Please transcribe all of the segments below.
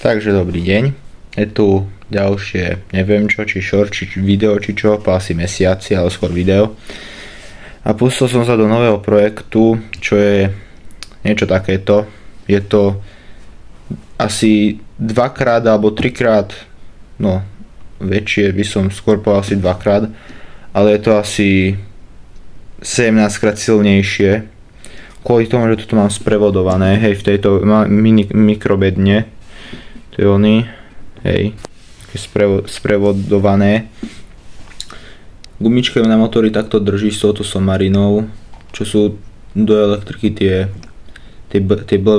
Takže dobrý deň, je tu ďalšie, neviem čo, či short, či video, či čo, po asi mesiaci, ale skôr video. A pustil som sa do nového projektu, čo je niečo takéto. Je to asi dvakrát alebo trikrát, no väčšie by som skôr povedal asi dvakrát, ale je to asi 17 krát silnejšie. Kvôli tomu, že toto mám sprevodované, hej, v tejto mikrobedne. To je oný, hej, sprevodované. Gumička na motory takto drží s touto somarinou, čo sú do elektriky tie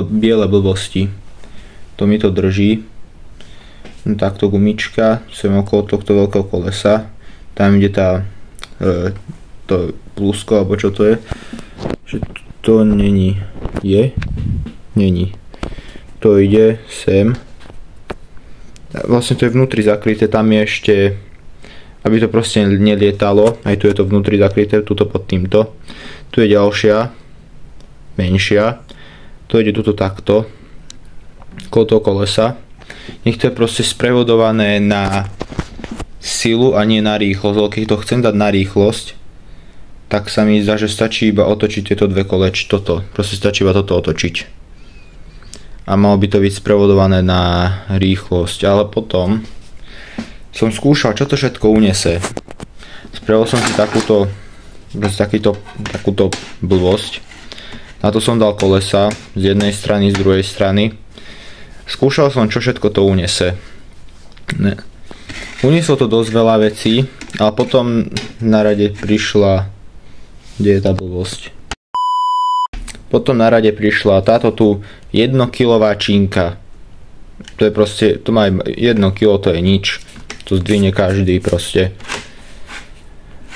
biele blbosti. To mi to drží. No, takto gumička, som okolo tohto veľkého kolesa. Tam ide tá to plusko, alebo čo to je. Že to není. Je? Není. To ide sem. Vlastne to je vnútri zakryté, tam je ešte, aby to proste nelietalo, aj tu je to vnútri zakryté, tuto pod týmto. Tu je ďalšia, menšia, to ide tuto takto, okolo toho kolesa. Nech to je proste sprevodované na silu a nie na rýchlosť, ale keď to chcem dať na rýchlosť, tak sa mi zdá, že stačí iba otočiť tieto dve koleč, toto, proste stačí iba toto otočiť. A malo by to byť sprevodované na rýchlosť, ale potom som skúšal, čo to všetko unese. Spravil som si takúto blbosť. Na to som dal kolesa z jednej strany, z druhej strany. Skúšal som, čo všetko to unese. Unieslo to dosť veľa vecí, ale potom na rade prišla, kde je tá blbosť? Potom na rade prišla táto tu 1 kilová čínka. To je proste, to má 1 kilo, to je nič. To zdvihne každý proste.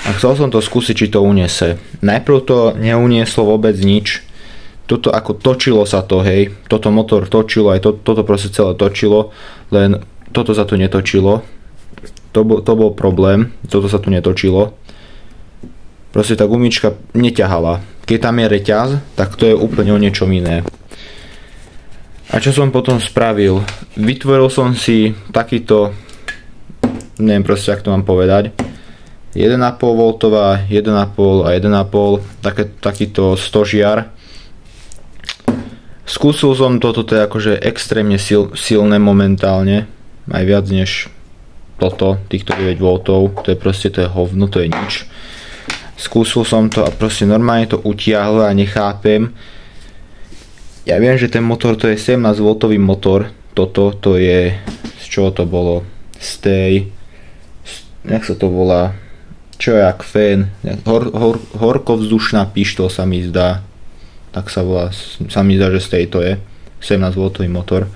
A chcel som to skúsiť, či to unese. Najprv to neunieslo vôbec nič. Toto ako točilo sa to, hej. Toto motor točilo, aj toto proste celé točilo. Len toto sa tu netočilo. To bol problém. Toto sa tu netočilo. Proste tá gumička neťahala. Keď tam je reťaz, tak to je úplne o niečom iné. A čo som potom spravil? Vytvoril som si takýto, neviem proste, jak to mám povedať, 1,5 V, 1,5 a 1,5, takýto stožiar. Skúsil som toto je akože extrémne silné momentálne, aj viac než toto, týchto 9 V, to je proste, to je hovno, to je nič. Skúsil som to a proste normálne to utiahlo a nechápem. Ja viem, že ten motor to je 17 V motor. Toto to je, z čoho to bolo? Z tej, jak sa to volá? Čo je jak fén? Horkovzdušná pištol sa mi zdá. Tak sa volá, sa mi zdá, že z tej to je. 17 V motor.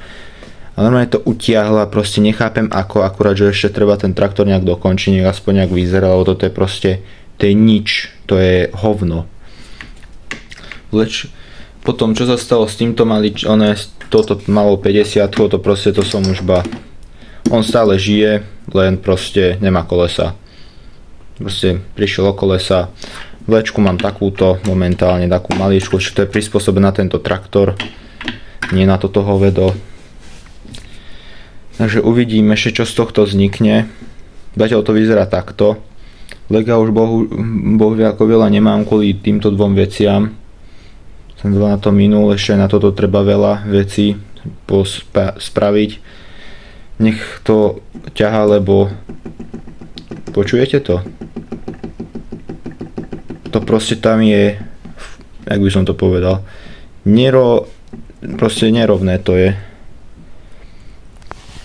A normálne to utiahlo a proste nechápem ako, akurát, že ešte treba ten traktor nejak dokončiť, nech aspoň nejak vyzerá, lebo toto je proste, to je nič, to je hovno. Potom čo sa stalo s týmto toto malo 50, to proste to som už on stále žije, len proste nemá kolesa. Proste prišiel o kolesa. Vlečku mám takúto momentálne, takú maličku, čo to je prispôsobené na tento traktor, nie na toto hovedo. Takže uvidíme ešte, čo z tohto vznikne. Zatiaľ to vyzerá takto. Lega už bohužiaľ ako veľa nemám kvôli týmto dvom veciam. Som veľa na to minul, ešte na toto treba veľa vecí spraviť. Nech to ťahá, lebo počujete to? To proste tam je, jak by som to povedal, proste nerovné to je.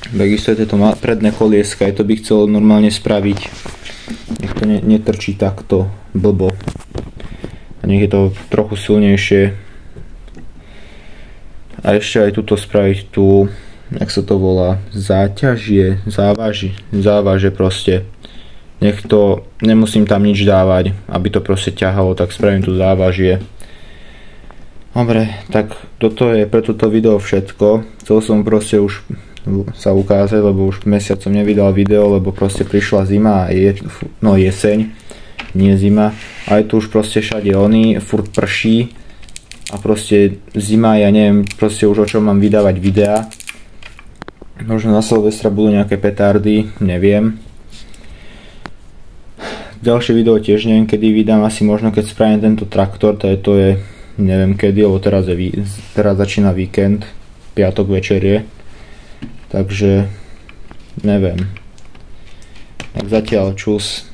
Takisto je to predné kolieska, aj to by chcel normálne spraviť. Nech to netrčí takto blbo. A nech je to trochu silnejšie. A ešte aj tuto spraviť tu, jak sa to volá, závaže proste. Nech to, nemusím tam nič dávať, aby to proste ťahalo, tak spravím tu závažie. Dobre, tak toto je pre toto video všetko. Chcel som proste už sa ukázať, lebo už mesiac som nevydal video, lebo proste prišla zima a jeseň, nie zima. A je tu už proste všade furt prší a proste zima, ja neviem proste už o čom mám vydávať videá. Možno na Silvestra budú nejaké petardy, neviem. Ďalšie video tiež neviem kedy vydám, asi možno keď spravím tento traktor, to je neviem kedy, lebo teraz začína víkend, piatok večer je, takže neviem. Tak zatiaľ čus.